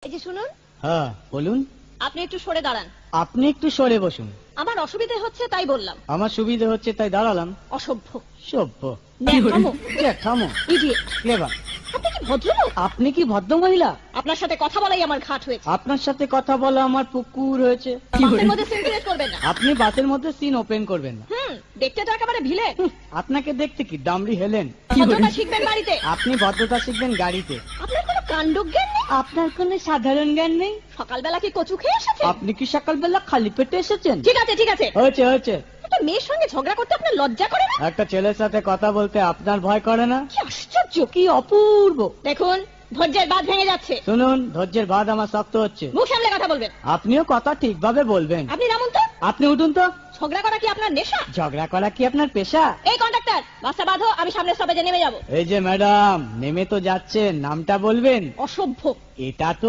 এই যে শুনুন, হ্যাঁ বলুন। আপনি একটু সরে দাঁড়ান। আপনি একটু সরে বসুন। আমার অসুবিধে হচ্ছে তাই বললাম। আমার সুবিধে হচ্ছে তাই দাঁড়ালাম। অসভ্য, সভ্য, ন্যাকামো, জ্যাঠামো, ইডিয়েট। ক্লেভার। আপনি কি ভদ্রলোক? আপনি কি ভদ্র মহিলা? আপনার সাথে কথা বলাই আমার ঘাট হয়েছে। আপনার সাথে কথা বলা আমার পুকুর হয়েছে। বাসের মধ্যে সিন ক্রিয়েট করবেন না। আপনি বাসের মধ্যে সিন ওপেন করবেন না। দেখতে তো একেবারে ভিলে। আপনাকে দেখতে কি ডামরি হেলেন? ভদ্রতা শিখবেন বাড়িতে। আপনি ভদ্রতা শিখবেন গাড়িতে। আপনার কোনো কাণ্ডজ্ঞান নেই। আপনার কোনো সাধারণ জ্ঞান নেই। সকালবেলা কি কচু খেয়ে এসেছেন? আপনি কি সকালবেলা খালি পেটে এসেছেন? ঠিক আছে ঠিক আছে, হয়েছে হয়েছে। একটা মেয়ের সঙ্গে ঝগড়া করতে আপনার লজ্জা করে না? একটা ছেলের সাথে কথা বলতে আপনার ভয় করে না? কি আশ্চর্য, কি অপূর্ব। দেখুন ধৈর্যের বাঁধ ভেঙে যাচ্ছে। শুনুন, ধৈর্যের বাঁধ আমার শক্ত হচ্ছে। মুখ সামলে কথা বলবেন। আপনিও কথা ঠিকভাবে বলবেন। আপনি নামুন তো। আপনি উঠুন তো। ঝগড়া করা কি আপনার নেশা? ঝগড়া করা কি আপনার পেশা? এই কন্ডাক্টর, বাসটা বাঁধো, আমি সামনের স্টপেজে নেমে যাব। এই যে ম্যাডাম, নেমে তো যাচ্ছেন, নামটা বলবেন। অসভ্য। এটা তো